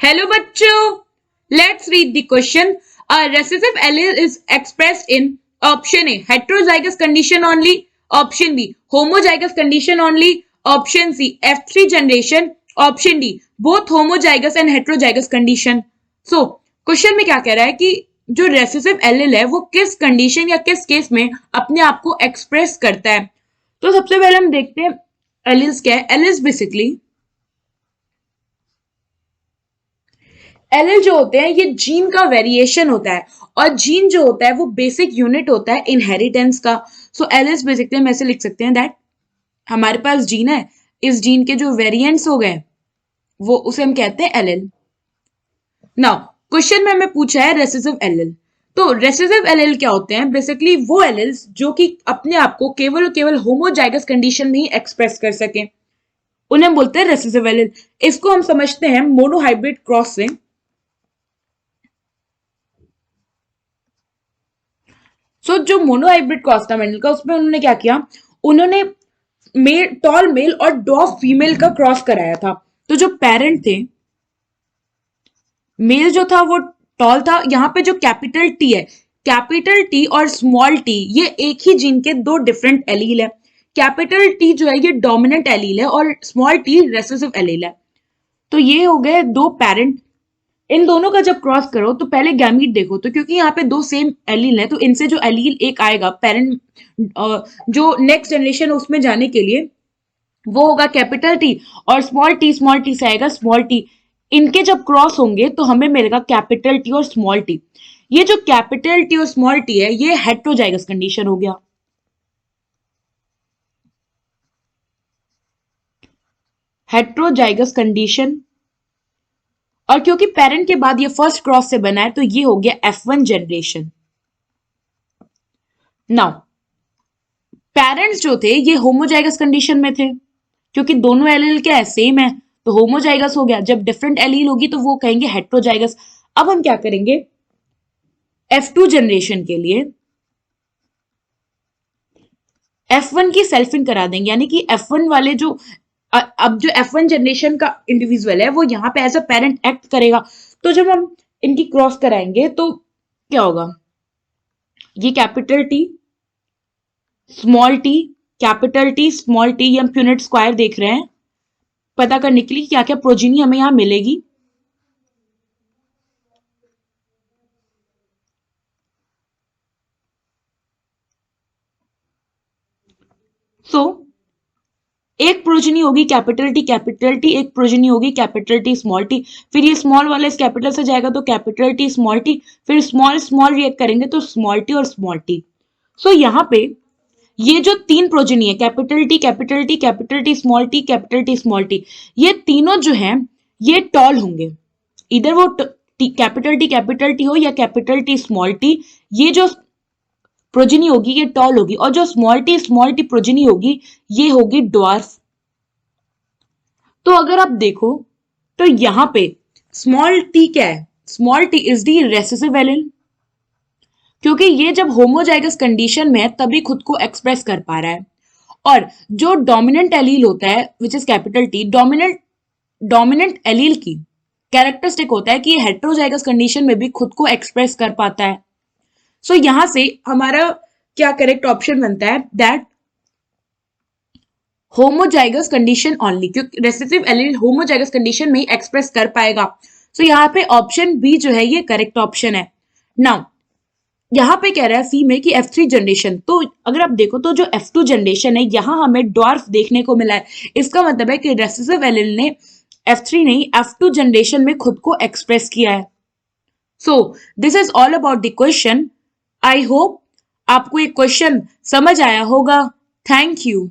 Hello बच्चों, let's read the question. A recessive allele is expressed in option A heterozygous condition only, option B homozygous condition only, option C F3 generation, option D both homozygous and heterozygous condition. So question में क्या कह रहा है कि जो recessive allele है वो किस कंडीशन या किस केस में अपने आप को एक्सप्रेस करता है. तो सबसे पहले हम देखते हैं एलिल्स क्या है. एलिल्स बेसिकली एलिल जो होते हैं ये जीन का वेरिएशन होता है और जीन जो होता है वो बेसिक यूनिट होता है इनहेरिटेंस का. सो एलिल्स बेसिकली हम ऐसे लिख सकते हैं दैट हमारे पास जीन है, इस जीन के जो वेरिएंट्स हो गए वो उसे हम कहते हैं एलिल. नाउ क्वेश्चन में हमें पूछा है रेसेसिव एलिल. तो रेसेसिव एलिल क्या होते हैं? बेसिकली वो एलिल्स जो कि अपने आप को केवल और केवल होमोजाइगस कंडीशन में ही एक्सप्रेस कर सके, उन्हें हम बोलते हैं रेसेसिव एलिल. इसको हम समझते हैं मोनोहाइब्रिड क्रॉस से. सो जो मोनोहाइब्रिड क्रॉस था मेंडल का, उसमें उन्होंने क्या किया, उन्होंने टॉल मेल और डॉफ फीमेल का क्रॉस कराया था. तो जो पेरेंट थे, मेल जो था वो टॉल था. यहाँ पे जो कैपिटल टी है, कैपिटल टी और स्मॉल टी ये एक ही जीन के दो डिफरेंट एलील है. कैपिटल टी जो है ये डोमिनेंट एलील है और स्मॉल टी रेसेसिव एलील है. तो ये हो गए दो पेरेंट. इन दोनों का जब क्रॉस करो तो पहले गैमीट देखो, तो क्योंकि यहाँ पे दो सेम एलील है तो इनसे जो एलील एक आएगा पेरेंट जो नेक्स्ट जनरेशन उसमें जाने के लिए, वो होगा कैपिटल टी और स्मॉल टी से आएगा स्मॉल टी. इनके जब क्रॉस होंगे तो हमें मिलेगा कैपिटल टी और स्मॉल टी. ये जो कैपिटल टी और स्मॉल टी है ये हेट्रोजाइगस कंडीशन हो गया. Heterozygous condition. और क्योंकि पेरेंट के बाद ये फर्स्ट क्रॉस से बना है तो ये हो गया F1 जनरेशन. नाउ पेरेंट्स जो थे ये होमोजाइगस कंडीशन में थे, क्योंकि दोनों एलील क्या है, सेम है, तो होमोजाइगस हो गया. जब डिफरेंट एलील होगी तो वो कहेंगे हेट्रोजाइगस. अब हम क्या करेंगे, F2 जनरेशन के लिए F1 की सेल्फिंग करा देंगे, यानी कि F1 वाले जो अब जो F1 जनरेशन का इंडिविजुअल है वो यहाँ पे एज अ पेरेंट एक्ट करेगा. तो जब हम इनकी क्रॉस कराएंगे तो क्या होगा, ये capital T small T, capital T small T, ये हम प्यूनेट स्क्वायर देख रहे हैं पता करने के लिए क्या क्या प्रोजीनी हमें यहां मिलेगी. एक प्रोजीनी होगी कैपिटल टी, एक प्रोजीनी होगी कैपिटल टी स्मॉल टी. फिर ये स्मॉल वाला इस कैपिटल से जाएगा तो कैपिटल टी स्मॉल टी, फिर स्मॉल रिएक्ट करेंगे तो स्मॉल टी और स्मॉल टी. सो यहाँ पे ये जो तीन प्रोजीनी है capital T small T capital T small T, ये तीनों जो हैं ये टॉल होंगे. इधर वो कैपिटल टी हो या कैपिटल टी स्मॉल टी, ये जो प्रोजीनी होगी ये टॉल होगी, और जो स्मॉल टी प्रोजीनी होगी ये होगी ड्वार्फ. तो अगर आप देखो तो यहां पे स्मॉल टी क्या है, small t is the recessive allele, क्योंकि ये जब होमोजाइगस कंडीशन में है तभी खुद को एक्सप्रेस कर पा रहा है. और जो डोमिनेंट एलील होता है which is capital T, dominant allele की कैरेक्टरिस्टिक होता है कि ये हेट्रोजाइगस कंडीशन में भी खुद को एक्सप्रेस कर पाता है. सो यहां से हमारा क्या करेक्ट ऑप्शन बनता है, दैट होमोजाइगस कंडीशन ओनली, क्योंकि रेसेसिव एलील होमोजाइगस कंडीशन में ही एक्सप्रेस कर पाएगा. सो यहाँ पे ऑप्शन बी जो है ये करेक्ट ऑप्शन है. नाउ यहाँ पे कह रहा है सी में कि F3 जनरेशन, तो अगर आप देखो तो जो F2 जनरेशन है यहाँ हमें ड्वार्फ देखने को मिला है. इसका मतलब है कि रेसेसिव एलील ने F3 नहीं F2 जनरेशन में खुद को एक्सप्रेस किया है. So this is all about the question. I hope आपको ये क्वेश्चन समझ आया होगा. Thank you.